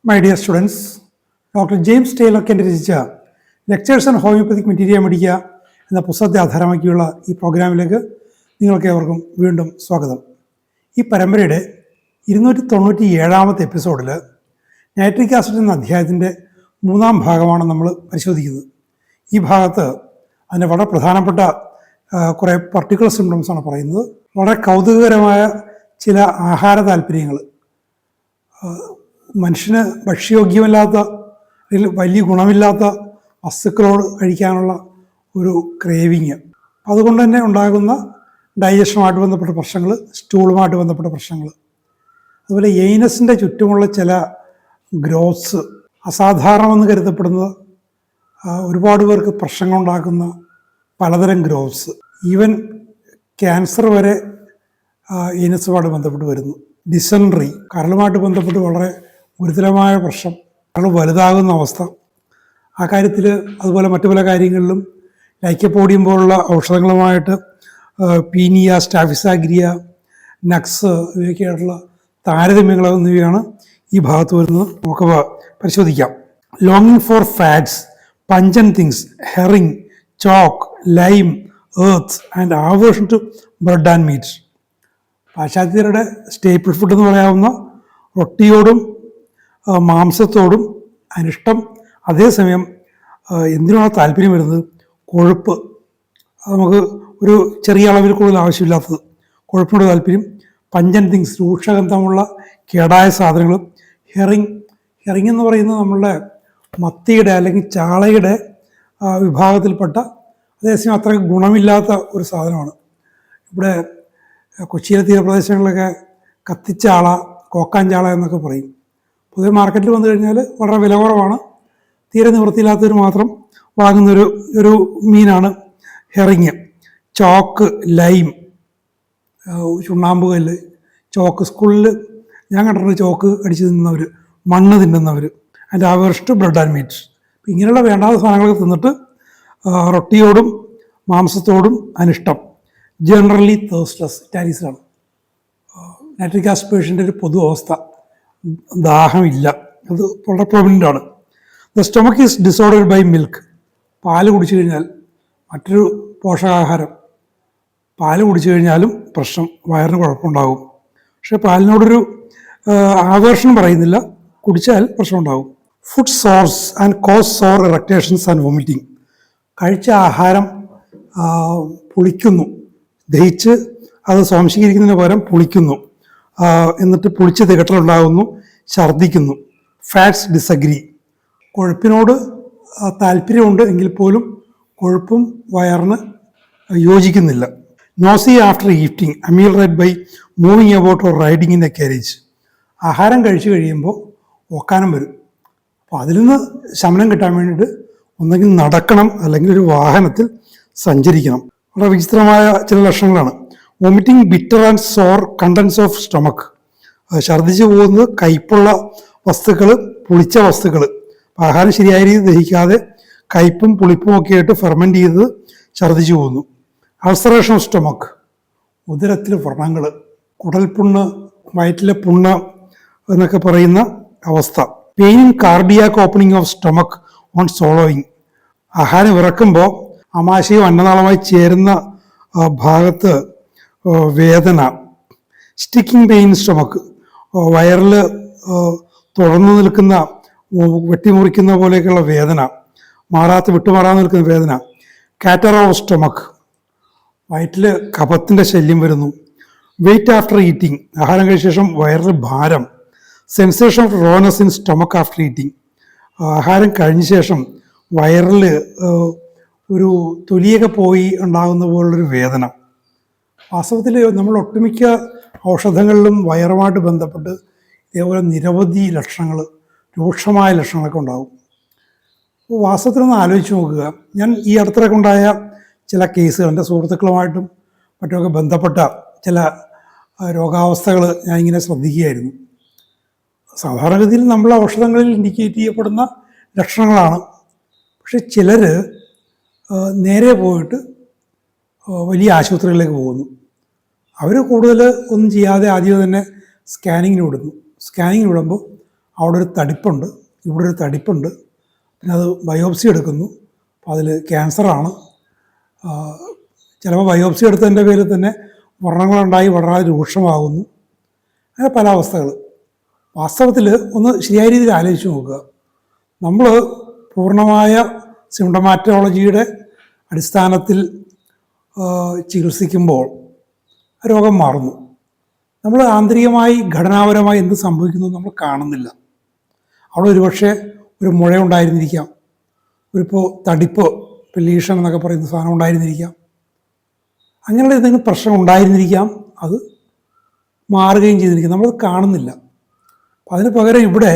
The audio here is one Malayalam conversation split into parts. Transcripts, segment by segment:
My dear students, Dr. James Taylor Kent രചിച്ച ലെക്ചേഴ്സ് ആൻഡ് ഹോമിയോപ്പതിക് മെറ്റീരിയ മെഡിക്ക എന്ന പുസ്തകത്തെ ആധാരമാക്കിയുള്ള ഈ പ്രോഗ്രാമിലേക്ക് നിങ്ങൾക്ക് ഏവർക്കും വീണ്ടും സ്വാഗതം. ഈ പരമ്പരയുടെ 297 എപ്പിസോഡിൽ നൈട്രിക് ആസിഡ് എന്ന അധ്യായത്തിൻ്റെ 3-ാം ഭാഗമാണ് നമ്മൾ പരിശോധിക്കുന്നത്. ഈ ഭാഗത്ത് അതിൻ്റെ വളരെ പ്രധാനപ്പെട്ട കുറേ പർട്ടിക്കുലർ സിംറ്റംസാണ് പറയുന്നത്. വളരെ കൗതുകകരമായ ചില ആഹാര താല്പര്യങ്ങൾ, മനുഷ്യന് ഭക്ഷ്യയോഗ്യമല്ലാത്ത അല്ലെങ്കിൽ വലിയ ഗുണമില്ലാത്ത വസ്തുക്കളോട് കഴിക്കാനുള്ള ഒരു ക്രേവിങ്, അതുകൊണ്ട് തന്നെ ഉണ്ടാകുന്ന ഡൈജഷനുമായിട്ട് ബന്ധപ്പെട്ട പ്രശ്നങ്ങൾ, സ്റ്റൂളുമായിട്ട് ബന്ധപ്പെട്ട പ്രശ്നങ്ങൾ, അതുപോലെ എയ്നസിൻ്റെ ചുറ്റുമുള്ള ചില ഗ്രോത്ത്സ്, അസാധാരണമെന്ന് കരുതപ്പെടുന്നത് ഒരുപാട് പേർക്ക് പ്രശ്നങ്ങളുണ്ടാക്കുന്ന പലതരം ഗ്രോത്ത്സ്, ഈവൻ ക്യാൻസർ വരെ എയ്നസുമായിട്ട് ബന്ധപ്പെട്ട് വരുന്നു. ഡിസെൻട്രി, കരളുമായിട്ട് ബന്ധപ്പെട്ട് വളരെ ഗുരുതരമായ പ്രശ്നം, കരൾ വലുതാകുന്ന അവസ്ഥ. ആ കാര്യത്തിൽ അതുപോലെ മറ്റു പല കാര്യങ്ങളിലും ലൈക്കോപോഡിയം പോലുള്ള ഔഷധങ്ങളുമായിട്ട് പീനിയ, സ്റ്റാഫിസാഗ്രിയ, നക്സ് ഇവയൊക്കെയായിട്ടുള്ള താരതമ്യങ്ങൾ എന്നിവയാണ് ഈ ഭാഗത്ത് വരുന്നത്. നമുക്ക് പരിശോധിക്കാം. ലോങ്ങിങ് for fats, pungent things, herring, chalk, lime, earth and aversion to bread and meat. പാശ്ചാത്യരുടെ സ്റ്റേപ്പിൾ ഫുഡ് എന്ന് പറയാവുന്ന റൊട്ടിയോടും മാംസത്തോടും അനിഷ്ടം, അതേസമയം എന്തിനാണ് താല്പര്യം വരുന്നത്? കൊഴുപ്പ്. നമുക്ക് ഒരു ചെറിയ അളവിൽ കൂടുതൽ ആവശ്യമില്ലാത്തത്, കൊഴുപ്പിനോട് താല്പര്യം. പഞ്ചൻ തിങ്സ്, രൂക്ഷഗന്ധമുള്ള കേടായ സാധനങ്ങൾ. ഹെറിങ് എന്ന് പറയുന്നത് നമ്മളുടെ മത്തിയുടെ അല്ലെങ്കിൽ ചാളയുടെ വിഭാഗത്തിൽപ്പെട്ട, അതേസമയം അത്ര ഗുണമില്ലാത്ത ഒരു സാധനമാണ്. ഇവിടെ കൊച്ചിയിലെ തീരപ്രദേശങ്ങളിലൊക്കെ കത്തിച്ചാള, കോക്കാഞ്ചാള എന്നൊക്കെ പറയും. പൊതുവെ മാർക്കറ്റിൽ വന്നു കഴിഞ്ഞാൽ വളരെ വില കുറവാണ്, തീരെ നിവൃത്തിയില്ലാത്തവർ മാത്രം വാങ്ങുന്നൊരു മീനാണ് ഹെറിങ്. ചോക്ക്, ലൈം, ചുണ്ണാമ്പുകല്ല്, ചോക്ക്. സ്കൂളിൽ ഞാൻ കണ്ടിട്ടുണ്ട് ചോക്ക് അടിച്ച് തിന്നുന്നവർ, മണ്ണ് തിന്നുന്നവർ. അതിൻ്റെ ആവേർസ്റ്റ് ബ്രെഡ് ആൻഡ് മീറ്റ്. ഇങ്ങനെയുള്ള വേണ്ടാത്ത സാധനങ്ങളൊക്കെ തിന്നിട്ട് റൊട്ടിയോടും മാംസത്തോടും അനിഷ്ടം. ജനറലി തേഴ്സ്റ്റ്ലെസ്, ഇറ്റാലീസിലാണ്. നൈട്രിക് ആസിഡ് പേഷ്യൻ്റെ ഒരു പൊതു അവസ്ഥ, ദാഹമില്ല, അത് വളരെ പ്രൊമിനൻ്റ് ആണ്. The stomach is disordered by milk. പാല് കുടിച്ചു കഴിഞ്ഞാൽ, മറ്റൊരു പോഷകാഹാരം, പാല് കുടിച്ചു കഴിഞ്ഞാലും പ്രശ്നം, വയറിന് കുഴപ്പമുണ്ടാകും. പക്ഷേ പാലിനോടൊരു ആവേർഷണം പറയുന്നില്ല, കുടിച്ചാൽ പ്രശ്നമുണ്ടാകും. Food sours and cause sour eructations and vomiting. കഴിച്ച ആഹാരം പുളിക്കുന്നു, ദഹിച്ച് അത് സ്വാംശീകരിക്കുന്നതിന് പകരം പുളിക്കുന്നു, എന്നിട്ട് പുളിച്ച് തികട്ടലുണ്ടാകുന്നു, ഛർദ്ദിക്കുന്നു. Fats disagree. കൊഴുപ്പിനോട് താല്പര്യമുണ്ട് എങ്കിൽ പോലും കൊഴുപ്പും വയറിന് യോജിക്കുന്നില്ല. Nausea after eating, ameliorate by moving about or riding in a carriage. ആഹാരം കഴിച്ചു കഴിയുമ്പോൾ ഓക്കാനം വരും. അപ്പോൾ അതിൽ നിന്ന് ശമനം കിട്ടാൻ വേണ്ടിയിട്ട് ഒന്നെങ്കിൽ നടക്കണം, അല്ലെങ്കിൽ ഒരു വാഹനത്തിൽ സഞ്ചരിക്കണം. വളരെ വിചിത്രമായ ചില ലക്ഷണങ്ങളാണ്. Vomiting bitter and sour contents of stomach. ഛർദ്ദിച്ചു പോകുന്നത് കയ്പുള്ള വസ്തുക്കൾ, പുളിച്ച വസ്തുക്കൾ, ആഹാരം ശരിയായ രീതിയിൽ ദഹിക്കാതെ കയ്പും പുളിപ്പും ഒക്കെ ആയിട്ട് ഫെർമെൻറ്റ് ചെയ്ത് ഛർദ്ദിച്ചു പോകുന്നു. അൾസറേഷൻ ഓഫ് സ്റ്റൊമക്ക്, ഉദരത്തിൽ വ്രണങ്ങൾ, കുടൽപുണ്ണ്, വയറ്റിലെ പുണ്ണ് എന്നൊക്കെ പറയുന്ന അവസ്ഥ. Pain in cardiac opening of stomach on സോളോയിങ്. ആഹാരം ഇറക്കുമ്പോൾ ആമാശയം അന്നനാളമായി ചേരുന്ന ഭാഗത്ത് വേദന. സ്റ്റിക്കിംഗ് പെയിൻ സ്റ്റൊമക്ക്, വയറിൽ തുറന്നു നിൽക്കുന്ന, വെട്ടിമുറിക്കുന്ന പോലെയൊക്കെയുള്ള വേദന, വിട്ടുമാറാതെ നിൽക്കുന്ന വേദന. കാറ്ററ ഓഫ് സ്റ്റൊമക്ക്, വയറ്റിൽ കഫത്തിൻ്റെ ശല്യം വരുന്നു. വെയിറ്റ് ആഫ്റ്റർ ഈറ്റിംഗ്, ആഹാരം കഴിച്ച ശേഷം വയറിൽ ഭാരം. Sensation of rawness in stomach after eating, ആഹാരം കഴിഞ്ഞ ശേഷം വയറിൽ ഒരു തൊലിയൊക്കെ പോയി ഉണ്ടാകുന്ന പോലുള്ളൊരു വേദന. വാസ്തവത്തിൽ നമ്മൾ ഒട്ടുമിക്ക ഔഷധങ്ങളിലും വയറുമായിട്ട് ബന്ധപ്പെട്ട് ഇതേപോലെ നിരവധി ലക്ഷണങ്ങൾ, രൂക്ഷമായ ലക്ഷണങ്ങളൊക്കെ ഉണ്ടാകും. അപ്പോൾ വാസ്തവത്തിലൊന്ന് ആലോചിച്ച് നോക്കുക. ഞാൻ ഈ അടുത്തിടയ്ക്ക് ഉണ്ടായ ചില കേസുകൾ, എൻ്റെ സുഹൃത്തുക്കളുമായിട്ടും മറ്റുമൊക്കെ ബന്ധപ്പെട്ട ചില രോഗാവസ്ഥകൾ ഞാനിങ്ങനെ ശ്രദ്ധിക്കുകയായിരുന്നു. സാധാരണഗതിയിൽ നമ്മൾ ഔഷധങ്ങളിൽ ഇൻഡിക്കേറ്റ് ചെയ്യപ്പെടുന്ന ലക്ഷണങ്ങളാണ്. പക്ഷെ ചിലർ നേരെ പോയിട്ട് വലിയ ആശുപത്രികളിലേക്ക് പോകുന്നു. അവർ കൂടുതൽ ഒന്നും ചെയ്യാതെ ആദ്യം തന്നെ സ്കാനിങ്ങിന് വിടുന്നു. സ്കാനിങ്ങിന് വിടുമ്പോൾ അവിടെ ഒരു തടിപ്പുണ്ട്, ഇവിടെ ഒരു തടിപ്പുണ്ട്, പിന്നെ അത് ബയോപ്സി എടുക്കുന്നു, അപ്പോൾ അതിൽ ക്യാൻസറാണ്. ചിലപ്പോൾ ബയോപ്സി എടുത്തതിൻ്റെ പേരിൽ തന്നെ വ്രണങ്ങളുണ്ടായി വളരെ രൂക്ഷമാകുന്നു. അങ്ങനെ പല അവസ്ഥകൾ. വാസ്തവത്തിൽ ഒന്ന് ശരിയായ രീതിയിൽ ആലോചിച്ച് നോക്കുക. നമ്മൾ പൂർണ്ണമായ സിംപ്റ്റമാറ്റോളജിയുടെ അടിസ്ഥാനത്തിൽ ചികിത്സിക്കുമ്പോൾ രോഗം മാറുന്നു. നമ്മൾ ആന്തരികമായി ഘടനാപരമായി എന്ത് സംഭവിക്കുന്നു നമ്മൾ കാണുന്നില്ല. അവിടെ ഒരുപക്ഷെ ഒരു മുഴ ഉണ്ടായിരുന്നിരിക്കാം, ഒരിപ്പോൾ തടിപ്പ്, ഇപ്പോൾ ലീഷൻ എന്നൊക്കെ പറയുന്ന സാധനം ഉണ്ടായിരുന്നിരിക്കാം, അങ്ങനെയുള്ള എന്തെങ്കിലും പ്രശ്നം ഉണ്ടായിരുന്നിരിക്കാം, അത് മാറുകയും ചെയ്തിരിക്കും, നമ്മളത് കാണുന്നില്ല. അപ്പം അതിന് പകരം ഇവിടെ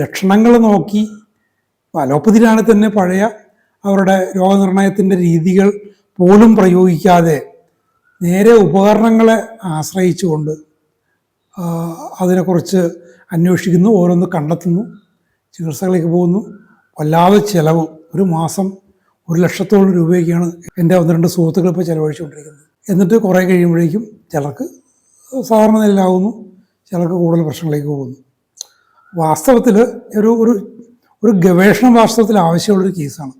ലക്ഷണങ്ങൾ നോക്കി, അലോപ്പതിയിലാണെങ്കിൽ തന്നെ പഴയ അവരുടെ രോഗനിർണയത്തിൻ്റെ രീതികൾ പോലും പ്രയോഗിക്കാതെ നേരെ ഉപകരണങ്ങളെ ആശ്രയിച്ചുകൊണ്ട് അതിനെക്കുറിച്ച് അന്വേഷിക്കുന്നു, ഓരോന്ന് കണ്ടെത്തുന്നു, ചികിത്സകളിലേക്ക് പോകുന്നു. വല്ലാതെ ചിലവ്, ഒരു മാസം 1,00,000 രൂപയൊക്കെയാണ് എൻ്റെ 1-2 സുഹൃത്തുക്കൾ ഇപ്പോൾ ചിലവഴിച്ചുകൊണ്ടിരിക്കുന്നത്. എന്നിട്ട് കുറേ കഴിയുമ്പോഴേക്കും ചിലർക്ക് സാധാരണ നിലയിലാവുന്നു, ചിലർക്ക് കൂടുതൽ പ്രശ്നങ്ങളിലേക്ക് പോകുന്നു. വാസ്തവത്തിൽ ഒരു ഒരു ഒരു ഗവേഷണം വാസ്തവത്തിൽ ആവശ്യമുള്ളൊരു കേസാണ്.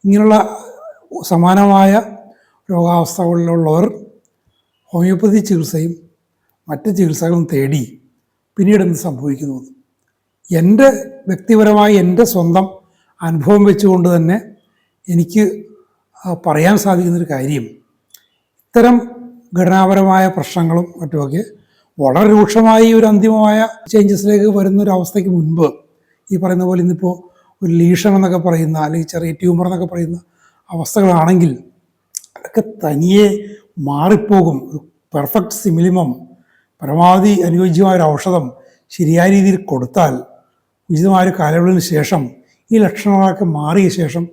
ഇങ്ങനെയുള്ള സമാനമായ രോഗാവസ്ഥകളിലുള്ളവർ ഹോമിയോപ്പതി ചികിത്സയും മറ്റ് ചികിത്സകളും തേടി പിന്നീട് എന്ത് സംഭവിക്കുന്നു. എൻ്റെ വ്യക്തിപരമായി എൻ്റെ സ്വന്തം അനുഭവം വെച്ചുകൊണ്ട് തന്നെ എനിക്ക് പറയാൻ സാധിക്കുന്നൊരു കാര്യം, ഇത്തരം ഘടനാപരമായ പ്രശ്നങ്ങളും മറ്റുമൊക്കെ വളരെ രൂക്ഷമായി ഒരു അന്തിമമായ ചേഞ്ചസിലേക്ക് വരുന്നൊരവസ്ഥയ്ക്ക് മുൻപ് ഈ പറയുന്ന പോലെ ഇന്നിപ്പോൾ ഒരു ലീഷൻ എന്നൊക്കെ പറയുന്ന, അല്ലെങ്കിൽ ചെറിയ ട്യൂമർ എന്നൊക്കെ പറയുന്ന അവസ്ഥകളാണെങ്കിൽ അതൊക്കെ തനിയെ മാറിപ്പോകും. ഒരു പെർഫെക്റ്റ് സിമിലിമം, പരമാവധി അനുയോജ്യമായൊരു ഔഷധം ശരിയായ രീതിയിൽ കൊടുത്താൽ ഉചിതമായൊരു കാലയളവിന് ശേഷം ഈ ലക്ഷണങ്ങളൊക്കെ മാറിയ ശേഷം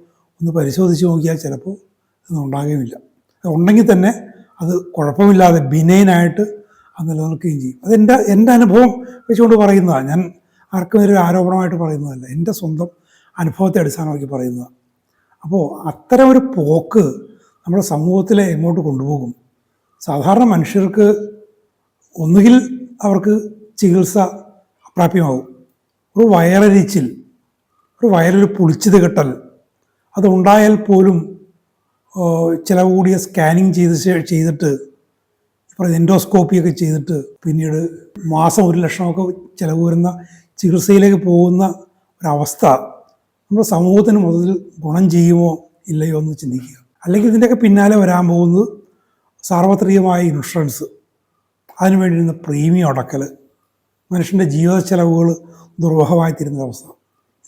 ഒന്ന് പരിശോധിച്ച് നോക്കിയാൽ ചിലപ്പോൾ ഇതൊന്നും ഉണ്ടാകുകയുമില്ല. ഉണ്ടെങ്കിൽ തന്നെ അത് കുഴപ്പമില്ലാതെ ബിനൈനായിട്ട് അത് നിലനിൽക്കുകയും ചെയ്യും. എൻ്റെ അനുഭവം വെച്ചുകൊണ്ട് പറയുന്നതാണ്. ഞാൻ ആർക്കും ഒരു ആരോപണമായിട്ട് പറയുന്നതല്ല, എൻ്റെ സ്വന്തം അനുഭവത്തെ അടിസ്ഥാനമാക്കി പറയുന്നതാണ്. അപ്പോൾ അത്തരം ഒരു പോക്ക് നമ്മുടെ സമൂഹത്തിലെ എങ്ങോട്ട് കൊണ്ടുപോകും? സാധാരണ മനുഷ്യർക്ക് ഒന്നുകിൽ അവർക്ക് ചികിത്സ അപ്രാപ്യമാകും, ഒരു വയറരിച്ചിൽ, ഒരു വയറിൽ പുളിച്ചത് കെട്ടൽ, അതുണ്ടായാൽ പോലും ചിലവ് കൂടിയ സ്കാനിങ് ചെയ്തിട്ട് എൻഡോസ്കോപ്പിയൊക്കെ ചെയ്തിട്ട് പിന്നീട് മാസം 1,00,000 ചിലവ് വരുന്ന ചികിത്സയിലേക്ക് പോകുന്ന ഒരവസ്ഥ നമ്മുടെ സമൂഹത്തിന് മൊത്തത്തിൽ ഗുണം ചെയ്യുമോ ഇല്ലയോ എന്ന് ചിന്തിക്കുക. അല്ലെങ്കിൽ ഇതിൻ്റെയൊക്കെ പിന്നാലെ വരാൻ പോകുന്നത് സാർവത്രികമായ ഇൻഷുറൻസ്, അതിനുവേണ്ടി ഇരുന്ന പ്രീമിയം അടക്കൽ, മനുഷ്യൻ്റെ ജീവിത ചെലവുകൾ ദുർവഹമായി തീരുന്നൊരവസ്ഥ.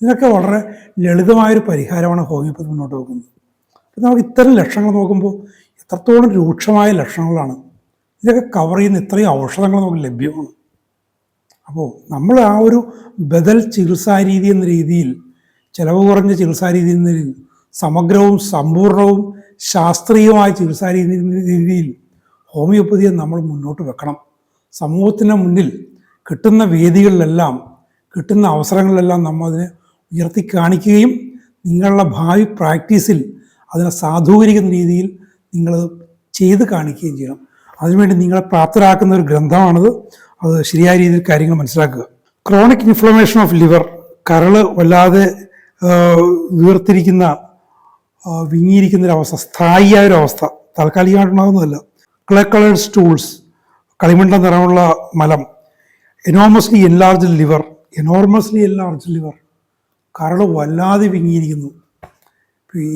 ഇതിനൊക്കെ വളരെ ലളിതമായൊരു പരിഹാരമാണ് ഹോമിയോപ്പതി മുന്നോട്ട് വെക്കുന്നത്. അപ്പം നമുക്ക് ഇത്തരം ലക്ഷണങ്ങൾ നോക്കുമ്പോൾ എത്രത്തോളം രൂക്ഷമായ ലക്ഷണങ്ങളാണ്. ഇതൊക്കെ കവർ ചെയ്യുന്ന ഇത്രയും ഔഷധങ്ങൾ നമുക്ക് ലഭ്യമാണ്. അപ്പോൾ നമ്മൾ ആ ഒരു ബദൽ ചികിത്സാരീതി എന്ന രീതിയിൽ, ചിലവ് കുറഞ്ഞ ചികിത്സാരീതി എന്ന രീതിയിൽ, സമഗ്രവും സമ്പൂർണവും ശാസ്ത്രീയമായ ചികിത്സാരീതി എന്ന രീതിയിൽ ഹോമിയോപ്പതിയെ നമ്മൾ മുന്നോട്ട് വെക്കണം. സമൂഹത്തിന് മുന്നിൽ കിട്ടുന്ന വേദികളിലെല്ലാം, കിട്ടുന്ന അവസരങ്ങളിലെല്ലാം നമ്മൾ അതിനെ ഉയർത്തി കാണിക്കുകയും നിങ്ങളുടെ ഭാവി പ്രാക്ടീസിൽ അതിനെ സാധൂകരിക്കുന്ന രീതിയിൽ നിങ്ങളത് ചെയ്ത് കാണിക്കുകയും ചെയ്യണം. അതിനുവേണ്ടി നിങ്ങളെ പ്രാപ്തരാക്കുന്ന ഒരു ഗ്രന്ഥമാണത്. അത് ശരിയായ രീതിയിൽ കാര്യങ്ങൾ മനസ്സിലാക്കുക. ക്രോണിക് ഇൻഫ്ലമേഷൻ ഓഫ് ലിവർ, കരള് വല്ലാതെ വീർത്തിരിക്കുന്ന, വിങ്ങിയിരിക്കുന്നൊരവസ്ഥ, സ്ഥായിയായൊരവസ്ഥ, താൽക്കാലികമായിട്ടുണ്ടാകുന്നതല്ല. ക്ലേ കളേർഡ് സ്റ്റൂൾസ്, കളിമണ്ണ നിറമുള്ള മലം, എനോർമസ്ലി എൻലാർജ്ഡ് ലിവർ, കരള് വല്ലാതെ വിങ്ങിയിരിക്കുന്നു.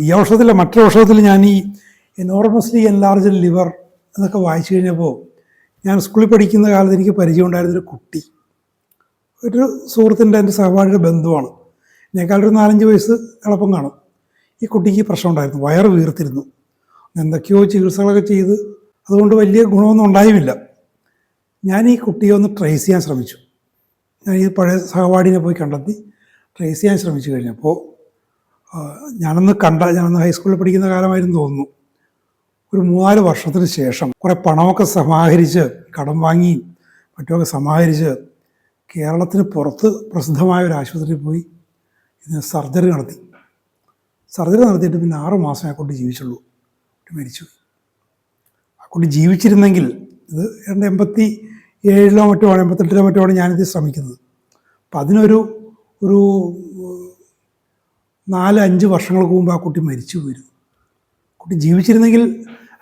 ഈ ഔഷധത്തിലെ മറ്റൊരു ഔഷധത്തിൽ ഞാൻ ഈ എനോർമസ്ലി എൻലാർജ്ഡ് ലിവർ എന്നൊക്കെ വായിച്ചു കഴിഞ്ഞപ്പോൾ, ഞാൻ സ്കൂളിൽ പഠിക്കുന്ന കാലത്ത് എനിക്ക് പരിചയം ഉണ്ടായിരുന്നൊരു കുട്ടി, ഒരു സുഹൃത്തിൻ്റെ, എൻ്റെ സഹപാഠിയുടെ ബന്ധുവാണ്, എന്നെക്കാളൊരു 4-5 വയസ്സ് എളുപ്പം കാണും. ഈ കുട്ടിക്ക് പ്രശ്നം ഉണ്ടായിരുന്നു, വയറ് വീർത്തിരുന്നു. എന്തൊക്കെയോ ചികിത്സകളൊക്കെ ചെയ്ത് അതുകൊണ്ട് വലിയ ഗുണമൊന്നും ഉണ്ടായുമില്ല. ഞാൻ ഈ കുട്ടിയെ ഒന്ന് ട്രേസ് ചെയ്യാൻ ശ്രമിച്ചു. ഞാൻ ഈ പഴയ സഹപാഠിനെ പോയി കണ്ടെത്തി ട്രേസ് ചെയ്യാൻ ശ്രമിച്ചു കഴിഞ്ഞപ്പോൾ, ഞാനന്ന് ഹൈസ്കൂളിൽ പഠിക്കുന്ന കാലമായിരുന്നു തോന്നുന്നു, ഒരു 3-4 വർഷത്തിന് ശേഷം കുറേ പണമൊക്കെ സമാഹരിച്ച്, കടം വാങ്ങി മറ്റുമൊക്കെ സമാഹരിച്ച് കേരളത്തിന് പുറത്ത് പ്രസിദ്ധമായ ഒരു ആശുപത്രിയിൽ പോയി ഇതിന് സർജറി നടത്തിയിട്ട് പിന്നെ 6 മാസം ആ കുട്ടി ജീവിച്ചുള്ളൂ, മരിച്ചു. ആ കുട്ടി ജീവിച്ചിരുന്നെങ്കിൽ, ഇത് 87 7-ലോ മറ്റോ ആണ്, 88-ലോ മറ്റോ ആണ് ഞാനിത് ശ്രമിക്കുന്നത്. അപ്പം അതിനൊരു ഒരു 4-5 വർഷങ്ങൾക്ക് മുമ്പ് ആ കുട്ടി മരിച്ചു പോയിരുന്നു. കുട്ടി ജീവിച്ചിരുന്നെങ്കിൽ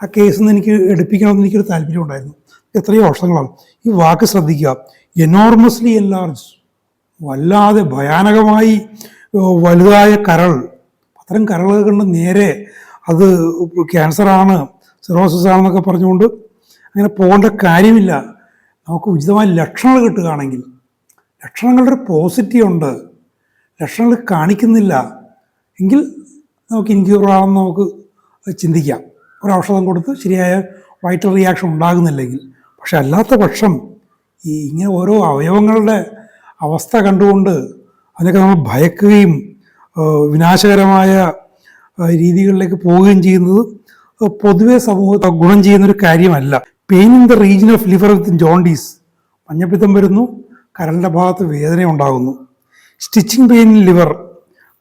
ആ കേസിൽ നിന്ന് എനിക്ക് എടുപ്പിക്കണമെന്ന് എനിക്കൊരു താല്പര്യം ഉണ്ടായിരുന്നു. എത്രയോ വർഷങ്ങളാണ്. ഈ വാക്ക് ശ്രദ്ധിക്കുക, എനോർമസ്ലി എൻലാർജ്, വല്ലാതെ ഭയാനകമായി വലുതായ കരൾ. അത്തരം കരളുകൾ കൊണ്ട് നേരെ അത് ക്യാൻസറാണ്, സിറോസിസ് ആണെന്നൊക്കെ പറഞ്ഞുകൊണ്ട് അങ്ങനെ പോകേണ്ട കാര്യമില്ല. നമുക്ക് ഉചിതമായ ലക്ഷണങ്ങൾ കിട്ടുകയാണെങ്കിൽ, ലക്ഷണങ്ങളുടെ ഒരു പോസിറ്റീവ് ഉണ്ട്, ലക്ഷണങ്ങൾ കാണിക്കുന്നില്ല എങ്കിൽ നമുക്ക് ഇൻക്യൂറാണെന്ന് നമുക്ക് ചിന്തിക്കാം. ഒരു ഔഷധം കൊടുത്ത് ശരിയായ വൈറ്റൽ റിയാക്ഷൻ ഉണ്ടാകുന്നില്ലെങ്കിൽ. പക്ഷെ അല്ലാത്ത പക്ഷം ഇങ്ങനെ ഓരോ അവയവങ്ങളുടെ അവസ്ഥ കണ്ടുകൊണ്ട് അതിനൊക്കെ നമ്മൾ ഭയക്കുകയും വിനാശകരമായ രീതികളിലേക്ക് പോവുകയും ചെയ്യുന്നത് പൊതുവെ സമൂഹത്തെ ഗുണം ചെയ്യുന്നൊരു കാര്യമല്ല. Pain in the region of liver with jaundice, മഞ്ഞപ്പിത്തം വരുന്നു, കരളിൻ്റെ ഭാഗത്ത് വേദന ഉണ്ടാകുന്നു. സ്റ്റിച്ചിങ് പെയിൻ ഇൻ ലിവർ,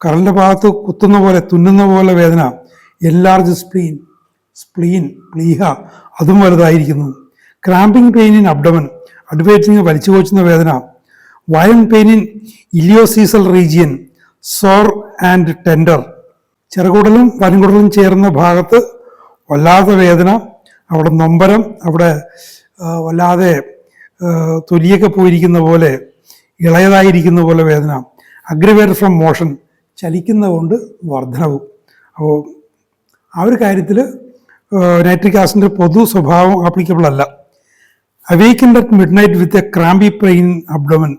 കരളിൻ്റെ ഭാഗത്ത് കുത്തുന്ന പോലെ തുന്നുന്ന പോലെ വേദന. എൻലാർജ് സ്പ്ലീൻ, സ്പ്ലീൻ പ്ലീഹ അതും വലുതായിരിക്കുന്നു. ക്രാമ്പിംഗ് പെയിൻ ഇൻ അബ്ഡമൻ, അടിവയറ്റിൽ വലിച്ചു കോച്ചുന്ന വേദന. Violent pain in ileocaecal region, sore and tender, ചെറുകുടലും വൻകുടലും ചേർന്ന ഭാഗത്ത് വല്ലാത്ത വേദന, അവിടെ നൊമ്പരം, അവിടെ വല്ലാതെ തൊലിയൊക്കെ പോയിരിക്കുന്ന പോലെ, ഇളയതായിരിക്കുന്ന പോലെ വേദന. അഗ്രിവേറ്റഡ് ഫ്രം മോഷൻ, ചലിക്കുന്നതുകൊണ്ട് വർധനവും. അപ്പോൾ ആ ഒരു കാര്യത്തിൽ നൈട്രിക് ആസിഡിൻ്റെ പൊതു സ്വഭാവം ആപ്ലിക്കബിൾ അല്ല. Awakened at midnight with a crampy pain abdomen,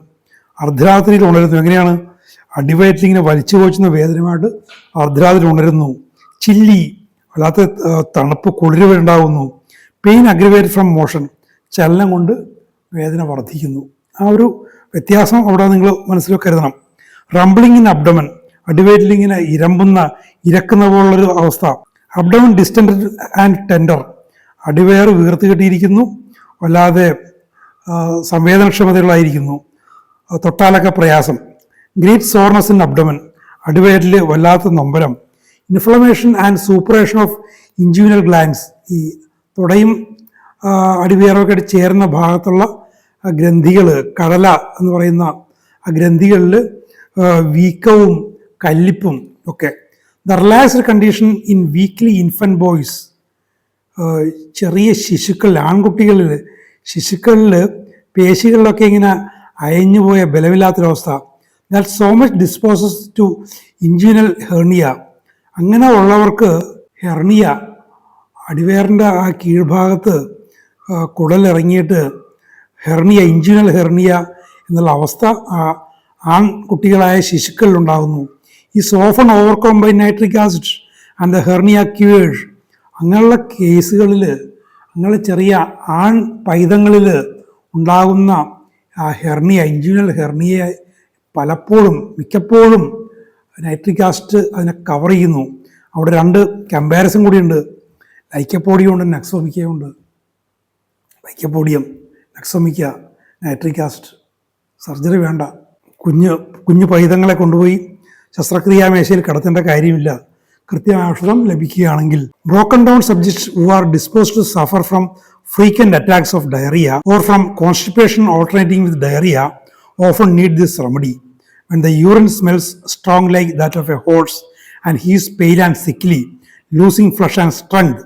അർദ്ധരാത്രിയിൽ ഉണരുന്നു. എങ്ങനെയാണ്? അടിവയറ്റിൽ ഇങ്ങനെ വലിച്ചു കോച്ചുന്ന വേദനയുമായിട്ട് അർദ്ധരാത്രി ഉണരുന്നു. ചില്ലി, വല്ലാത്ത തണുപ്പ് കുളിരുണ്ടാകുന്നു. പെയിൻ അഗ്രിവേറ്റഡ് ഫ്രം മോഷൻ, ചലനം കൊണ്ട് വേദന വർദ്ധിക്കുന്നു. ആ ഒരു വ്യത്യാസം അവിടെ നിങ്ങൾ മനസ്സിൽ കരുതണം. റംബ്ലിംഗ് ഇൻ അബ്ഡമൻ, അടിവയറ്റിൽ ഇങ്ങനെ ഇരക്കുന്ന പോലുള്ളൊരു അവസ്ഥ. അബ്ഡമൻ ഡിസ്റ്റൻഡ് ആൻഡ് ടെൻഡർ, അടിവയർ വീർത്ത് കെട്ടിയിരിക്കുന്നു, വല്ലാതെ സംവേദനക്ഷമതകളായിരിക്കുന്നു, തൊട്ടാലൊക്കെ പ്രയാസം. ഗ്രേറ്റ് സോർനെസ് ഇൻ അബ്ഡമൻ, അടിവയറ്റിൽ വല്ലാത്ത നൊമ്പരം. ഇൻഫ്ലമേഷൻ ആൻഡ് സൂപ്പറേഷൻ ഓഫ് ഇൻജൂനൽ ഗ്ലാൻഡ്സ്, ഈ തുടയും അടിവയറൊക്കെ ചേർന്ന ഭാഗത്തുള്ള ഗ്രന്ഥികൾ, കടല എന്ന് പറയുന്ന ആ ഗ്രന്ഥികളിൽ വീക്കവും കല്ലിപ്പും ഒക്കെ. The relaxed condition in weakly infant boys, ചെറിയ ശിശുക്കളിൽ, ആൺകുട്ടികളിൽ, ശിശുക്കളിൽ പേശികളിലൊക്കെ ഇങ്ങനെ അയഞ്ഞുപോയ ബലമില്ലാത്തൊരവസ്ഥ. That so much disposes to inguinal hernia, അങ്ങനെ ഉള്ളവർക്ക് ഹെർണിയ, അടിവയറിൻ്റെ ആ കീഴ്ഭാഗത്ത് കുടലിറങ്ങിയിട്ട് ഹെർണിയ, ഇൻജീനൽ ഹെർണിയ എന്നുള്ള അവസ്ഥ ആൺകുട്ടികളായ ശിശുക്കളിലുണ്ടാകുന്നു. ഈ so often overcome by nitric acid and the hernia cures, അങ്ങനെയുള്ള കേസുകളിൽ, അങ്ങനെ ചെറിയ ആൺ പൈതങ്ങളിൽ ഉണ്ടാകുന്ന ആ ഹെർണിയ, ഇൻജീനൽ ഹെർണിയ പലപ്പോഴും, മിക്കപ്പോഴും നൈട്രിക് ആസിഡ് അതിനെ കവർ ചെയ്യുന്നു. അവിടെ 2 കമ്പാരിസൺ കൂടിയുണ്ട്. ലൈക്കോപോഡിയം ഉണ്ട്, നക്സോമിക്ക ഉണ്ട്. Lycopodium, നക്സോമിക്ക, nitric acid. സർജറി വേണ്ട. കുഞ്ഞു പൈതങ്ങളെ കൊണ്ടുപോയി ശസ്ത്രക്രിയാമേശയിൽ കിടത്തേണ്ട കാര്യമില്ല, കൃത്യമായ ഔഷധം ലഭിക്കുകയാണെങ്കിൽ. Broken down subjects who are disposed to suffer from frequent attacks of diarrhea or from constipation alternating with diarrhea often need this remedy. When the urine smells strong like that of a horse and he is pale and sickly, losing flesh and strength,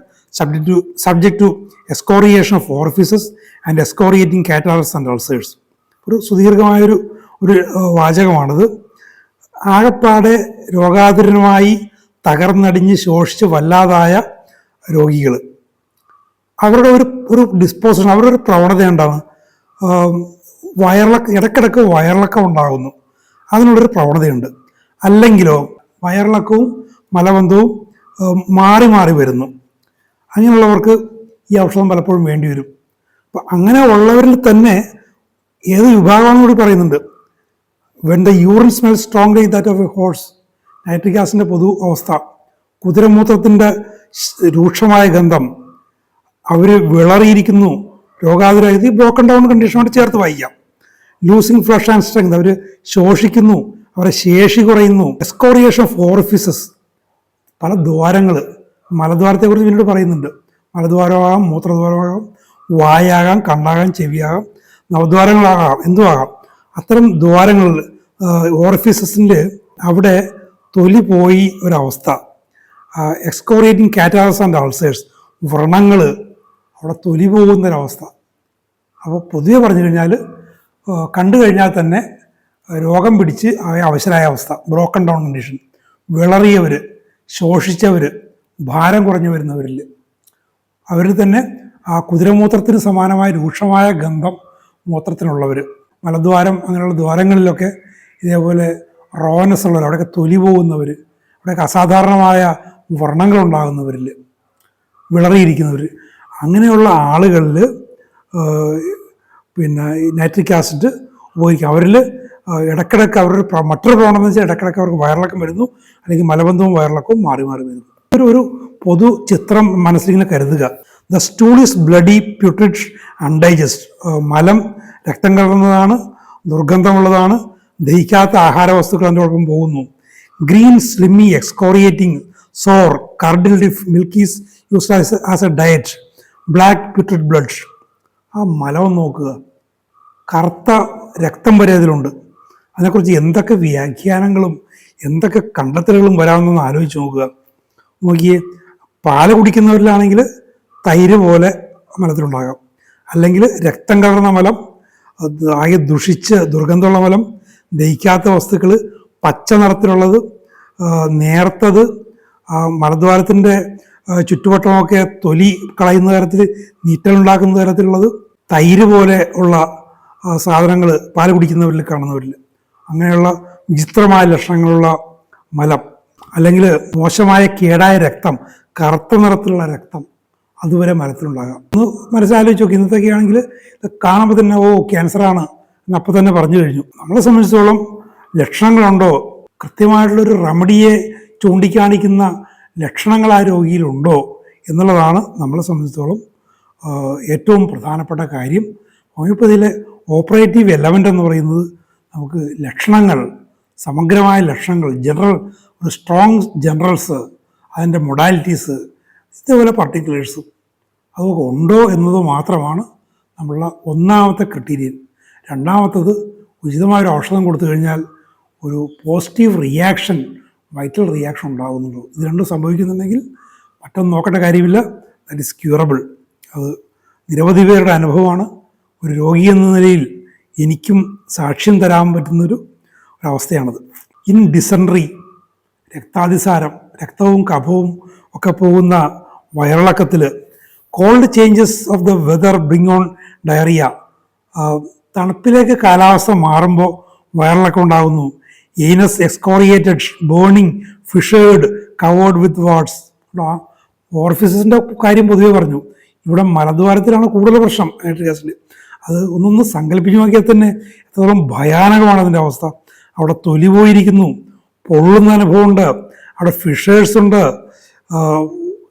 subject to excoriation of orifices and excoriating cataracts and ulcers. ഒരു സുദീർഘമായൊരു വാചകമാണത്. ആകപ്പാടെ രോഗാതുരമായി തകർന്നടിഞ്ഞ് ശോഷിച്ച് വല്ലാതായ രോഗികൾ, അവരുടെ ഒരു ഡിസ്പോസിഷൻ, അവരുടെ ഒരു പ്രവണത എന്താണ്? ഇടയ്ക്കിടയ്ക്ക് വയറിളക്കം ഉണ്ടാകുന്നു, അതിനുള്ളൊരു പ്രവണതയുണ്ട്. അല്ലെങ്കിലോ വയറിളക്കവും മലബന്ധവും മാറി മാറി വരുന്നു. അങ്ങനെയുള്ളവർക്ക് ഈ ഔഷധം പലപ്പോഴും വേണ്ടി വരും. അപ്പം അങ്ങനെ ഉള്ളവരിൽ തന്നെ ഏത് വിഭാഗമാണെന്ന് കൂടി പറയുന്നുണ്ട്. When the urine smell strong like that of a horse, nitric ആസിഡിൻ്റെ പൊതു അവസ്ഥ, കുതിരമൂത്രത്തിൻ്റെ രൂക്ഷമായ ഗന്ധം, അവർ വിളറിയിരിക്കുന്നു, രോഗാതുരായത്. ബ്രോക്കൺ ഡൗൺ കണ്ടീഷനോട് ചേർത്ത് വായിക്കാം. ലൂസിങ് ഫ്ലഷ് ആൻഡ് സ്ട്രെങ്ത്, അവർ ശോഷിക്കുന്നു, അവരുടെ ശേഷി കുറയുന്നു. എസ്കോറിയേഷൻ ഓഫ് ഓറിഫിസസ്, പല ദ്വാരങ്ങൾ, മലദ്വാരത്തെക്കുറിച്ച് പിന്നീട് പറയുന്നുണ്ട്. മലദ്വാരമാകാം, മൂത്രദ്വാരമാകാം, വായാകാം, കണ്ണാകാം, ചെവിയാകാം, നവദ്വാരങ്ങളാകാം, എന്തുമാകാം. അത്തരം ദ്വാരങ്ങളിൽ ഓറിഫിസസിൽ അവിടെ തൊലി പോയി ഒരവസ്ഥ, എക്സ്കോറിയേറ്റിംഗ് കാറ്റാറസ് ആൻഡ് അൾസേഴ്സ്, വ്രണങ്ങൾ, അവിടെ തൊലി പോകുന്നൊരവസ്ഥ. അപ്പോൾ പൊതുവെ പറഞ്ഞു കഴിഞ്ഞാൽ കണ്ടു കഴിഞ്ഞാൽ തന്നെ രോഗം പിടിച്ച് അവശരായ അവസ്ഥ, ബ്രോക്കൺ ഡൗൺ കണ്ടീഷൻ, വിളറിയവർ, ശോഷിച്ചവർ, ഭാരം കുറഞ്ഞു വരുന്നവരിൽ, അവരിൽ തന്നെ ആ കുതിരമൂത്രത്തിന് സമാനമായ രൂക്ഷമായ ഗന്ധം മൂത്രത്തിനുള്ളവർ, മലദ്വാരം അങ്ങനെയുള്ള ദ്വാരങ്ങളിലൊക്കെ ഇതേപോലെ റോനസ് ഉള്ളവർ, അവിടെയൊക്കെ തൊലി പോകുന്നവർ, അവിടെയൊക്കെ അസാധാരണമായ വ്രണങ്ങളുണ്ടാകുന്നവരിൽ, വിളറിയിരിക്കുന്നവർ, അങ്ങനെയുള്ള ആളുകളിൽ പിന്നെ നൈട്രിക് ആസിഡ് ഉപയോഗിക്കാം. അവരിൽ ഇടയ്ക്കിടയ്ക്ക് അവരുടെ മറ്റൊരു പ്രവണത എന്ന് വെച്ചാൽ ഇടയ്ക്കിടയ്ക്ക് അവർക്ക് വയറിളക്കം വരുന്നു, അല്ലെങ്കിൽ മലബന്ധവും വയറിളക്കവും മാറി മാറി വരുന്നു. ഒരു പൊതു ചിത്രം മനസ്സിലിങ്ങനെ കരുതുക. The stool is bloody, putrid, undigested. മലം രക്തം കലർന്നതാണ്, ദുർഗന്ധമുള്ളതാണ്, ദഹിക്കാത്ത ആഹാര വസ്തുക്കൾ അതിൻ്റെ ഒപ്പം പോകുന്നു. Green, slimy, excoriating, sour, curdled if milk is used as a diet. Black putrid blood. ആ മലം നോക്കുക, കറുത്ത രക്തം വരെ അതിലുണ്ട്. അതിനെക്കുറിച്ച് എന്തൊക്കെ വ്യാഖ്യാനങ്ങളും എന്തൊക്കെ കണ്ടെത്തലുകളും വരാമെന്നൊന്ന് ആലോചിച്ച് നോക്കിയേ. പാല് കുടിക്കുന്നവരിലാണെങ്കിൽ തൈര് പോലെ മലത്തിലുണ്ടാകാം, അല്ലെങ്കിൽ രക്തം കലർന്ന മലം, ആകെ ദുഷിച്ച് ദുർഗന്ധമുള്ള മലം, ദഹിക്കാത്ത വസ്തുക്കൾ, പച്ച നിറത്തിലുള്ളത്, നേർത്തത്, മലദ്വാരത്തിൻ്റെ ചുറ്റുവട്ടമൊക്കെ തൊലി കളയുന്ന തരത്തിൽ നീറ്റലുണ്ടാക്കുന്ന തരത്തിലുള്ളത്, തൈര് പോലെ ഉള്ള സാധനങ്ങൾ പാല് കുടിക്കുന്നവരിൽ കാണുന്നവരിൽ, അങ്ങനെയുള്ള വിചിത്രമായ ലക്ഷണങ്ങളുള്ള മലം, അല്ലെങ്കിൽ മോശമായ കേടായ രക്തം, കറുത്ത നിറത്തിലുള്ള രക്തം, അതുവരെ മലത്തിലുണ്ടാകാം. ഒന്ന് മനസ്സിലാലോചിച്ച് നോക്കി. ഇന്നത്തൊക്കെയാണെങ്കിൽ കാണുമ്പോൾ തന്നെ ക്യാൻസറാണ് എന്നപ്പോൾ തന്നെ പറഞ്ഞു കഴിഞ്ഞു. നമ്മളെ സംബന്ധിച്ചിടത്തോളം ലക്ഷണങ്ങളുണ്ടോ, കൃത്യമായിട്ടുള്ളൊരു റെമഡിയെ ചൂണ്ടിക്കാണിക്കുന്ന ലക്ഷണങ്ങൾ ആ രോഗിയിലുണ്ടോ എന്നുള്ളതാണ് നമ്മളെ സംബന്ധിച്ചിടത്തോളം ഏറ്റവും പ്രധാനപ്പെട്ട കാര്യം. ഹോമിയോപ്പതിയിലെ ഓപ്പറേറ്റീവ് എലമെൻ്റ് എന്ന് പറയുന്നത് നമുക്ക് ലക്ഷണങ്ങൾ, സമഗ്രമായ ലക്ഷണങ്ങൾ, ഒരു സ്ട്രോങ് ജനറൽസ്, അതിൻ്റെ മൊഡാലിറ്റീസ്, ഇതേപോലെ പർട്ടിക്കുലേഴ്സും അതൊക്കെ ഉണ്ടോ എന്നത് മാത്രമാണ് നമ്മളുടെ ഒന്നാമത്തെ ക്രിറ്റീരിയൻ. രണ്ടാമത്തത്, ഉചിതമായൊരു ഔഷധം കൊടുത്തു കഴിഞ്ഞാൽ ഒരു പോസിറ്റീവ് റിയാക്ഷൻ, വൈറ്റൽ റിയാക്ഷൻ ഉണ്ടാകുന്നുള്ളൂ. ഇത് രണ്ടും സംഭവിക്കുന്നുണ്ടെങ്കിൽ മറ്റൊന്നും നോക്കേണ്ട കാര്യമില്ല. That is curable. അത് നിരവധി പേരുടെ അനുഭവമാണ്. ഒരു രോഗി എന്ന നിലയിൽ എനിക്കും സാക്ഷ്യം തരാൻ പറ്റുന്നൊരു ഒരവസ്ഥയാണത്. ഇൻ ഡിസെൻട്രി, രക്താതിസാരം, രക്തവും കഫവും ഒക്കെ പോകുന്ന വയറിളക്കത്തിൽ, cold changes of the weather bring on diarrhoea. തണുപ്പിലേക്ക് കാലാവസ്ഥ മാറുമ്പോൾ വയറിളക്കം ഉണ്ടാകുന്നു. Anus excoriated, burning, fissured, covered with warts. ഓറിഫിസസിൻ്റെ കാര്യം പൊതുവെ പറഞ്ഞു. ഇവിടെ മലദ്വാരത്തിലാണ് കൂടുതൽ പ്രശ്നം നൈട്രിക് ആസിഡ്. അത് ഒന്നൊന്ന് സങ്കല്പിച്ച് നോക്കിയാൽ തന്നെ എത്രത്തോളം ഭയാനകമാണ് അതിൻ്റെ അവസ്ഥ. അവിടെ തൊലി പോയിരിക്കുന്നു, പൊള്ളുന്ന അനുഭവമുണ്ട്, അവിടെ ഫിഷേഴ്സ് ഉണ്ട്,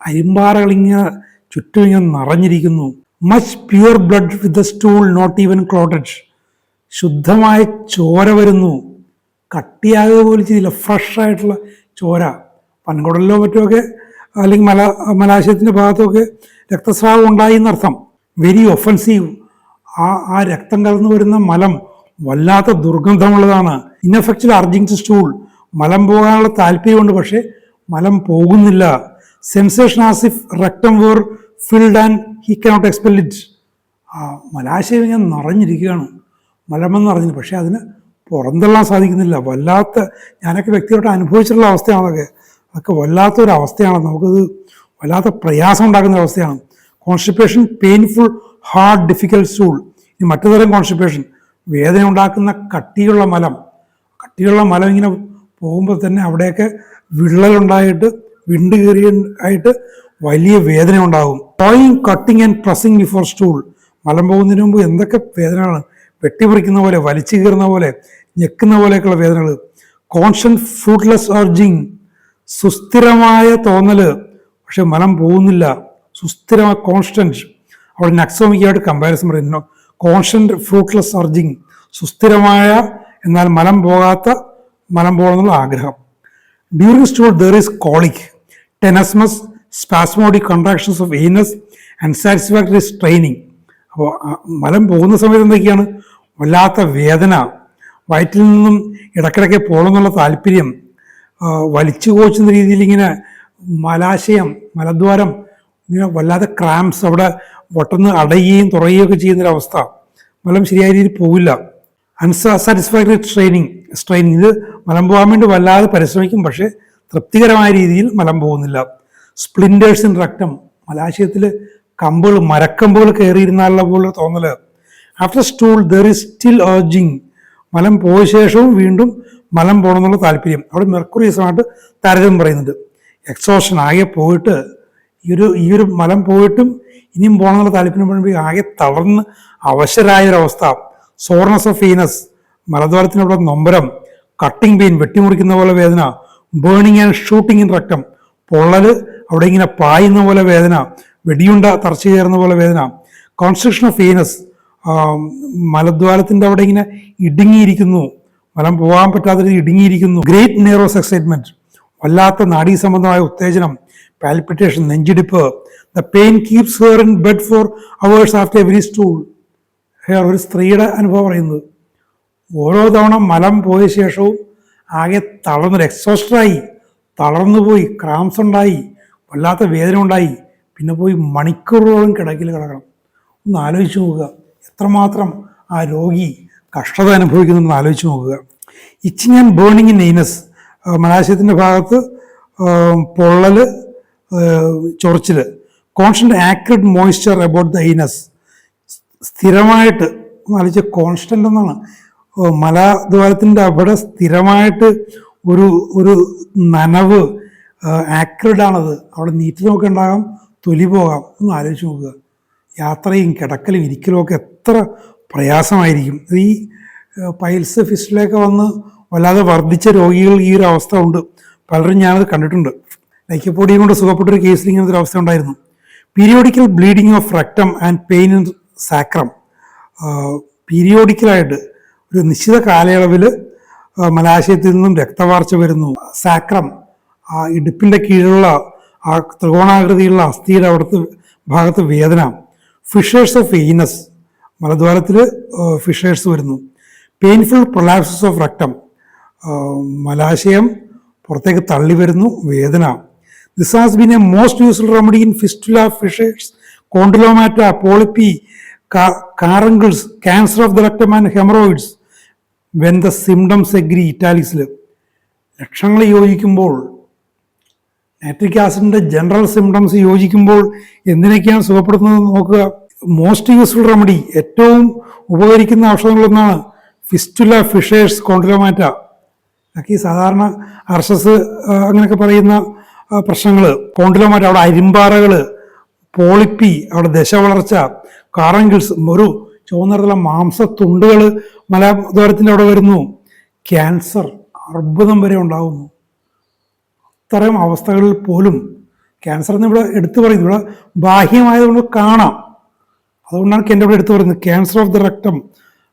അരിമ്പാറകളിങ്ങനെ ചുറ്റും ഇങ്ങനെ നിറഞ്ഞിരിക്കുന്നു. Much pure blood with the stool, not even clotted. ശുദ്ധമായ ചോര വരുന്നു, കട്ടിയാകുക പോലും ചെയ്തില്ല, ഫ്രഷ് ആയിട്ടുള്ള ചോര. പൻകുടലിലോ മറ്റുമൊക്കെ അല്ലെങ്കിൽ മലാശയത്തിൻ്റെ ഭാഗത്തൊക്കെ രക്തസ്രാവം ഉണ്ടായി എന്നർത്ഥം. Very offensive. ആ രക്തം കലർന്നു വരുന്ന മലം വല്ലാത്ത ദുർഗന്ധമുള്ളതാണ്. Ineffective urging to stool. മലം പോകാനുള്ള താല്പര്യമുണ്ട്, പക്ഷേ മലം പോകുന്നില്ല. Sensation as if rectum were filled and he cannot expel it. മലാശയം ഇങ്ങനെ നിറഞ്ഞിരിക്കുകയാണ്, മലമെന്ന് നിറഞ്ഞു, പക്ഷേ അതിന് പുറന്തള്ളാൻ സാധിക്കുന്നില്ല. വല്ലാത്ത, ഞാനൊക്കെ വ്യക്തിയോട്ട് അനുഭവിച്ചിട്ടുള്ള അവസ്ഥയാണ് അതൊക്കെ വല്ലാത്തൊരു അവസ്ഥയാണ്. നമുക്കത് വല്ലാത്ത പ്രയാസം ഉണ്ടാക്കുന്ന അവസ്ഥയാണ്. Constipation, painful, hard, difficult stool. ഇനി മറ്റു തരം കോൺസ്റ്റിപ്പേഷൻ, വേദന ഉണ്ടാക്കുന്ന കട്ടിയുള്ള മലം ഇങ്ങനെ പോകുമ്പോൾ തന്നെ അവിടെയൊക്കെ വിള്ളലുണ്ടായിട്ട്, വിണ്ട് കയറിയായിട്ട് വലിയ വേദന ഉണ്ടാകും. Towing, cutting and pressing before stool. മലം പോകുന്നതിന് മുമ്പ് എന്തൊക്കെ വേദനകളാണ്, വെട്ടിമുറിക്കുന്ന പോലെ, വലിച്ചു കീറുന്ന പോലെ, ഞെക്കുന്ന പോലെയൊക്കെയുള്ള വേദനകൾ. Constant fruitless urging. സുസ്ഥിരമായ തോന്നല്, പക്ഷെ മലം പോകുന്നില്ല. സുസ്ഥിരമായ, കോൺസ്റ്റന്റ്. അവിടെ നക്സോമിക്കായിട്ട് കമ്പാരിസൺ പറയുന്നു. കോൺസ്റ്റന്റ് ഫ്രൂട്ട്ലെസ് അർജിങ്, സുസ്ഥിരമായ എന്നാൽ മലം പോകണമെന്നുള്ള ആഗ്രഹം. During stool there is colic, tenesmus, spasmodic contractions of anus, unsatisfactory straining. അപ്പോൾ മലം പോകുന്ന സമയത്ത് എന്തൊക്കെയാണ്? വല്ലാത്ത വേദന, വയറ്റിൽ നിന്നും ഇടയ്ക്കിടയ്ക്ക് പോകണമെന്നുള്ള താല്പര്യം, വലിച്ചു കോച്ചുന്ന രീതിയിൽ ഇങ്ങനെ മലാശയം, മലദ്വാരം ഇങ്ങനെ വല്ലാതെ ക്രാംസ്, അവിടെ പൊട്ടെന്ന് അടയുകയും തുറയുകയും ഒക്കെ ചെയ്യുന്നൊരവസ്ഥ. മലം ശരിയായ രീതിയിൽ പോവില്ല. അൺസാറ്റിസ്ഫാക്ടറി സ്ട്രെയിനിങ്, ഇത് മലം പോകാൻ വേണ്ടി വല്ലാതെ പരിശ്രമിക്കും, പക്ഷേ തൃപ്തികരമായ രീതിയിൽ മലം പോകുന്നില്ല. സ്പ്ലിൻറ്റേഴ്സ് ഇൻ റെക്ടം, മലാശയത്തിൽ കമ്പുകൾ, മരക്കമ്പുകൾ കയറിയിരുന്നുള്ള പോലെ തോന്നൽ. After stool there is still urging, മലം പോയ ശേഷവും വീണ്ടും മലം പോകണമെന്നുള്ള താല്പര്യം. അവിടെ മെർക്കുറിയസുമായിട്ട് താരതമ്യം പറയുന്നുണ്ട്. എക്സോഷൻ, ആകെ പോയിട്ട് ഈ ഒരു മലം പോയിട്ടും ഇനിയും പോകണമെന്നുള്ള താല്പര്യം പറയുമ്പോൾ ആകെ തളർന്ന് അവശരായൊരവസ്ഥ. സോർണസ് ഓഫ് വീനസ്, മലദ്വാരത്തിനവിടെ നൊമ്പരം. കട്ടിംഗ് പെയിൻ, വെട്ടിമുറിക്കുന്ന പോലെ വേദന. Burning and shooting in rectum, പൊള്ളൽ, അവിടെ ഇങ്ങനെ പായുന്ന പോലെ വേദന, വെടിയുണ്ട തറച്ചു കയറുന്ന പോലെ വേദന. കോൺസ്ട്രക്ഷൻ ഓഫ് വീനസ്, മലദ്വാരത്തിൻ്റെ അവിടെ ഇങ്ങനെ ഇടുങ്ങിയിരിക്കുന്നു, മലം പോകാൻ പറ്റാത്ത രീതി ഇടുങ്ങിയിരിക്കുന്നു. ഗ്രേറ്റ് നെയറോസ് എക്സൈറ്റ്മെന്റ്, വല്ലാത്ത നാഡീസംബന്ധമായ ഉത്തേജനം, പാൽപിറ്റേഷൻ, നെഞ്ചിടിപ്പ്. The pain keeps her in bed for hours after every stool. ഒരു സ്ത്രീയുടെ അനുഭവം പറയുന്നത്, ഓരോ തവണ മലം പോയ ശേഷവും ആകെ തളർന്നൊരു എക്സോസ്റ്റഡായി, തളർന്നുപോയി, ക്രാംസ് ഉണ്ടായി, വല്ലാത്ത വേദന ഉണ്ടായി, പിന്നെ പോയി മണിക്കൂറുകളോളം കിടക്കിൽ കിടക്കണം. ഒന്ന് ആലോചിച്ച് നോക്കുക, എത്രമാത്രം ആ രോഗി കഷ്ടത അനുഭവിക്കുന്നുണ്ടെന്ന് ആലോചിച്ച് നോക്കുക. Itching and burning in anus, മലാശയത്തിൻ്റെ ഭാഗത്ത് പൊള്ളൽ, ചൊറിച്ചിൽ. Constant acrid moisture about the anus, സ്ഥിരമായിട്ട് ആലോചിച്ച കോൺസ്റ്റന്റ് എന്നാണ്, മലദ്വാരത്തിൻ്റെ അവിടെ സ്ഥിരമായിട്ട് ഒരു നനവ്, ആക്രിഡാണത്. അവിടെ നീറ്റിലൊക്കെ ഉണ്ടാകാം, തൊലി പോകാം. ഒന്ന് ആലോചിച്ച് നോക്കുക. യാത്രയും കിടക്കലും ഇരിക്കലും ഒക്കെ എത്ര പ്രയാസമായിരിക്കും. ഈ പൈൽസ് ഫിസ്റ്റിലൊക്കെ വന്ന് വല്ലാതെ വർദ്ധിച്ച രോഗികൾ ഈ ഒരു അവസ്ഥ ഉണ്ട്. പലരും ഞാനത് കണ്ടിട്ടുണ്ട്. ലൈക്കോപോഡിയം കൊണ്ട് സുഖപ്പെട്ടൊരു കേസിൽ ഇങ്ങനത്തെ ഒരു അവസ്ഥ ഉണ്ടായിരുന്നു. Periodical bleeding of rectum and pain in sacrum, പീരിയോഡിക്കലായിട്ട് ഒരു നിശ്ചിത കാലയളവിൽ മലാശയത്തിൽ നിന്നും രക്തവാർച്ച വരുന്നു. സാക്രം, ആ ഇടുപ്പിൻ്റെ കീഴിലുള്ള ആ ത്രികോണാകൃതിയുള്ള അസ്ഥിയുടെ അവിടുത്തെ ഭാഗത്ത് വേദന. ഫിഷേഴ്സ് ഓഫ് എയ്നസ്, മലദ്വാരത്തിൽ ഫിഷേഴ്സ് വരുന്നു. പെയിൻഫുൾ പ്രൊലാപ്സസ് ഓഫ് റെക്ടം, മലാശയം പുറത്തേക്ക് തള്ളി വരുന്നു, വേദന. This has been a most useful remedy in fistula, fissures, condylomata, polypi, caruncles, cancer of the rectum and haemorrhoids when the symptoms agree. ഇറ്റാലിക്സിൽ ലക്ഷണങ്ങൾ യോജിക്കുമ്പോൾ, നൈട്രിക് ആസിഡിൻ്റെ ജനറൽ സിംറ്റംസ് യോജിക്കുമ്പോൾ എന്തിനൊക്കെയാണ് സുഖപ്പെടുത്തുന്നത് നോക്കുക. മോസ്റ്റ് യൂസ്ഫുൾ റെമഡി, ഏറ്റവും ഉപകരിക്കുന്ന ഔഷധങ്ങളൊന്നാണ് ഫിസ്റ്റുല, ഫിഷേഴ്സ്, കോണ്ടിലോമാറ്റ. ഇതൊക്കെ ഈ സാധാരണ അർഷസ് അങ്ങനെയൊക്കെ പറയുന്ന പ്രശ്നങ്ങൾ. കോണ്ടിലോമാറ്റ, അവിടെ അരിമ്പാറകൾ, പോളിപ്പി, അവിടെ ദശ വളർച്ച, കാറങ്കിൾസ്, ഒരു ചുവന്നിടത്തുള്ള മാംസത്തുണ്ടുകൾ മലദ്വാരത്തിൻ്റെ അവിടെ വരുന്നു. ക്യാൻസർ, അർബുദം വരെ ഉണ്ടാകുന്നു. അത്തരം അവസ്ഥകളിൽ പോലും ക്യാൻസർ എന്ന് ഇവിടെ എടുത്തു പറയുന്നത്, ഇവിടെ ബാഹ്യമായതുകൊണ്ട് കാണാം, അതുകൊണ്ടാണ് എൻ്റെ ഇവിടെ എടുത്തു പറയുന്നത്. ക്യാൻസർ ഓഫ് ദ റെക്ടം,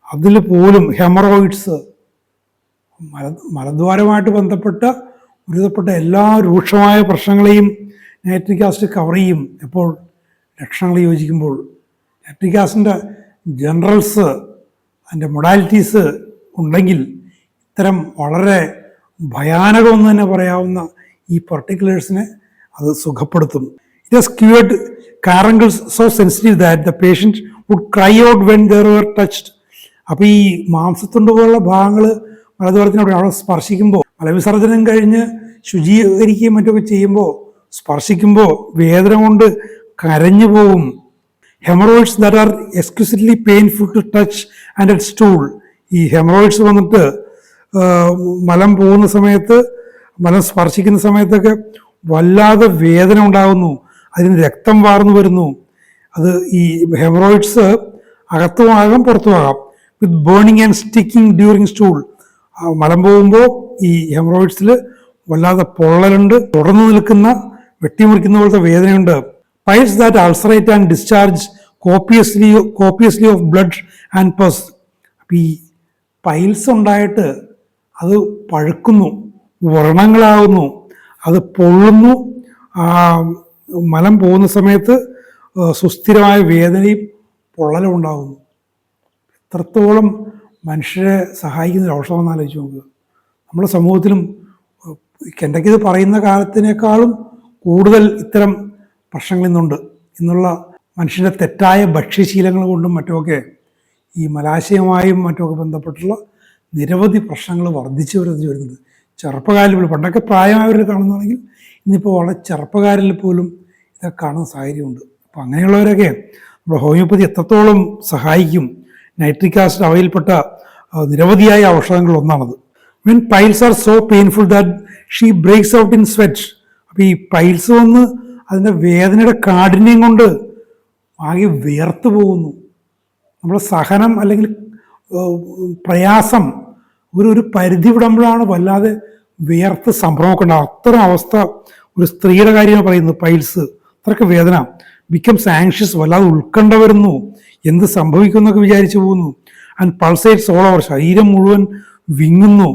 അതിൽ പോലും ഹെമറോയിഡ്സ്, മലദ്വാരമായിട്ട് ബന്ധപ്പെട്ട ഒരുവിധപ്പെട്ട എല്ലാ രൂക്ഷമായ പ്രശ്നങ്ങളെയും നൈട്രിക് ആസിഡ് കവർ ചെയ്യും. എപ്പോൾ ലക്ഷണങ്ങൾ യോജിക്കുമ്പോൾ. നൈട്രിക് ആസിഡിൻ്റെ ജനറൽസ്, അതിൻ്റെ മൊഡാലിറ്റീസ് ഉണ്ടെങ്കിൽ ഇത്തരം വളരെ ഭയാനകമെന്ന് തന്നെ പറയാവുന്ന ഈ പർട്ടിക്കുലേഴ്സിനെ അത് സുഖപ്പെടുത്തും. It has cured caruncles so sensitive that the patient would cry out when they were touched. അപ്പോൾ ഈ മാംസത്തുണ്ട് പോലുള്ള ഭാഗങ്ങൾ മലദ്വാരത്തിനവിടെ അവിടെ സ്പർശിക്കുമ്പോൾ, മലവിസർജനം കഴിഞ്ഞ് ശുചീകരിക്കുകയും മറ്റൊക്കെ ചെയ്യുമ്പോൾ സ്പർശിക്കുമ്പോൾ വേദന കൊണ്ട് കരഞ്ഞു പോകും. Haemorrhoids that are exquisitely painful to touch and at stool. ഈ ഹെമറോയിഡ്സ് വന്നിട്ട് മലം പോകുന്ന സമയത്ത്, മലം സ്പർശിക്കുന്ന സമയത്തൊക്കെ വല്ലാതെ വേദന ഉണ്ടാകുന്നു, അതിന് രക്തം വാർന്നു വരുന്നു. അത് ഈ ഹെമറോയിഡ്സ് അകത്തുമാകാം പുറത്തുമാകാം. With burning and sticking during stool, മലം പോകുമ്പോൾ ഈ ഹെമറോയിഡ്സിൽ വല്ലാതെ പൊള്ളലുണ്ട്, തുടർന്ന് നിൽക്കുന്ന വെട്ടിമുറിക്കുന്ന പോലത്തെ വേദനയുണ്ട്. Piles that ulcerate and discharge copiously of blood and pus. അപ്പം ഈ പൈൽസ് ഉണ്ടായിട്ട് അത് പഴുക്കുന്നു, വ്രണങ്ങളാകുന്നു, അത് പൊള്ളുന്നു. മലം പോകുന്ന സമയത്ത് സുസ്ഥിരമായ വേദനയും പൊള്ളലും ഉണ്ടാകുന്നു. എത്രത്തോളം മനുഷ്യരെ സഹായിക്കുന്ന ഒരു ഔഷധമെന്ന് ആലോചിച്ച് നോക്കുക. നമ്മുടെ സമൂഹത്തിലും കെൻഡയ്ക്ക് ഇത് പറയുന്ന കാലത്തിനേക്കാളും കൂടുതൽ ഇത്തരം പ്രശ്നങ്ങൾ ഇന്നുണ്ട് എന്നുള്ള മനുഷ്യൻ്റെ തെറ്റായ ഭക്ഷ്യശീലങ്ങൾ കൊണ്ടും മറ്റുമൊക്കെ ഈ മലാശയമായും മറ്റുമൊക്കെ ബന്ധപ്പെട്ടുള്ള നിരവധി പ്രശ്നങ്ങൾ വർദ്ധിച്ചു വരുന്നുണ്ട്. ചെറുപ്പക്കാരിൽ പോലും, പണ്ടൊക്കെ പ്രായമായവർ കാണുന്നതാണെങ്കിൽ ഇന്നിപ്പോൾ വളരെ ചെറുപ്പക്കാരിൽ പോലും ഇതൊക്കെ കാണുന്ന സാഹചര്യമുണ്ട്. അപ്പോൾ അങ്ങനെയുള്ളവരൊക്കെ നമ്മുടെ ഹോമിയോപ്പതി എത്രത്തോളം സഹായിക്കും. നൈട്രിക് ആസിഡ് അവയിൽപ്പെട്ട നിരവധിയായ ഔഷധങ്ങൾ ഒന്നാണത്. When piles are so painful that she breaks out in sweat. അപ്പോൾ ഈ പൈൽസ് വന്ന് അതിൻ്റെ വേദനയുടെ കാഠിന്യം കൊണ്ട് ആകെ വിയർത്തു പോകുന്നു. നമ്മുടെ സഹനം അല്ലെങ്കിൽ പ്രയാസം ഒരു പരിധി വിടുമ്പോഴാണ് വല്ലാതെ വിയർത്ത് സംഭ്രമമൊക്കെ ഉണ്ടാകും. അത്തരം അവസ്ഥ ഒരു സ്ത്രീയുടെ കാര്യമാണ് പറയുന്നത്. പൈൽസ് അത്രയ്ക്ക് വേദന, ബിക്കംസ് ആങ്ഷ്യസ്, വല്ലാതെ ഉത്കണ്ഠ വരുന്നു, എന്ത് സംഭവിക്കുമെന്നൊക്കെ വിചാരിച്ചു പോകുന്നു. ആൻഡ് പൾസേറ്റ്സ് ഓൾ ഓവർ, ശരീരം മുഴുവൻ വിങ്ങുന്നു.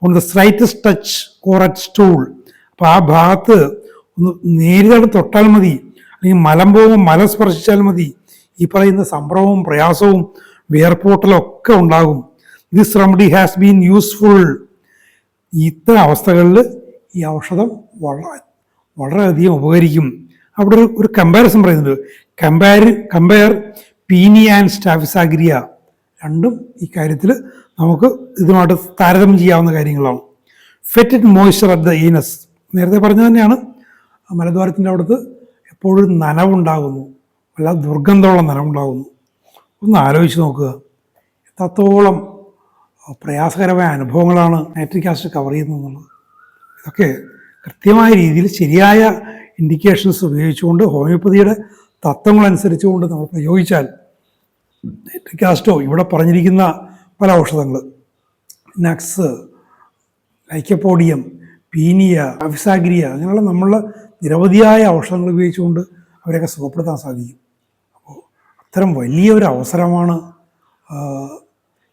On the slightest touch or at stool, അപ്പോൾ ആ ഭാഗത്ത് ഒന്ന് നേരിട്ട് തൊട്ടാൽ മതി, അല്ലെങ്കിൽ മലം പോകുമ്പോൾ മലം സ്പർശിച്ചാൽ മതി, ഈ പറയുന്ന സംഭ്രമവും പ്രയാസവും വിയർപ്പോട്ടലും ഒക്കെ ഉണ്ടാകും. This remedy has been useful. ഇത്തരം അവസ്ഥകളിൽ ഈ ഔഷധം വളരെയധികം ഉപകരിക്കും. അവിടെ ഒരു കമ്പാരിസൺ പറയുന്നുണ്ട്. Compare paeonia and staphysagria. രണ്ടും ഈ കാര്യത്തിൽ നമുക്ക് ഇതുമായിട്ട് താരതമ്യം ചെയ്യാവുന്ന കാര്യങ്ങളാണ്. Fetid moisture at the anus, നേരത്തെ പറഞ്ഞത് തന്നെയാണ്. മലദ്വാരത്തിൻ്റെ അവിടുത്തെ എപ്പോഴും നനവുണ്ടാകുന്നു, വല്ലാതെ ദുർഗന്ധമുള്ള നനവുണ്ടാകുന്നു. ഒന്ന് ആലോചിച്ച് നോക്കുക, എത്രത്തോളം പ്രയാസകരമായ അനുഭവങ്ങളാണ് നൈട്രിക് ആസിഡ് കവർ ചെയ്യുന്നത് എന്നുള്ളത്. ഇതൊക്കെ കൃത്യമായ രീതിയിൽ ശരിയായ ഇൻഡിക്കേഷൻസ് ഉപയോഗിച്ചുകൊണ്ട് ഹോമിയോപ്പതിയുടെ തത്വങ്ങളനുസരിച്ചുകൊണ്ട് നമ്മൾ പ്രയോഗിച്ചാൽ നൈട്രിക് ആസിഡോ ഇവിടെ പറഞ്ഞിരിക്കുന്ന പല ഔഷധങ്ങൾ, നക്സ്, ലൈക്കോപോഡിയം, പീനിയ, അവിസാഗ്രിയ, അങ്ങനെയുള്ള നമ്മളുടെ നിരവധിയായ ഔഷധങ്ങൾ ഉപയോഗിച്ചുകൊണ്ട് അവരെയൊക്കെ സുഖപ്പെടുത്താൻ സാധിക്കും. അപ്പോൾ അത്തരം വലിയൊരു അവസരമാണ്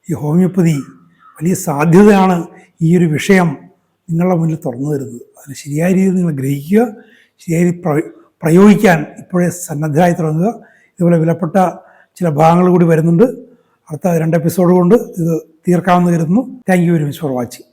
ഈ ഹോമിയോപ്പതി. വലിയ സാധ്യതയാണ് ഈ ഒരു വിഷയം നിങ്ങളുടെ മുന്നിൽ തുറന്നു തരുന്നത്. അതിന് ശരിയായ രീതിയിൽ നിങ്ങൾ ഗ്രഹിക്കുക, ശരിയായി പ്രയോഗിക്കാൻ ഇപ്പോഴേ സന്നദ്ധരായി തുടങ്ങുക. ഇതുപോലെ വിലപ്പെട്ട ചില ഭാഗങ്ങൾ കൂടി വരുന്നുണ്ട്. അടുത്ത 2 എപ്പിസോഡ് കൊണ്ട് ഇത് തീർക്കാമെന്ന് കരുതുന്നു. Thank you very much for watching.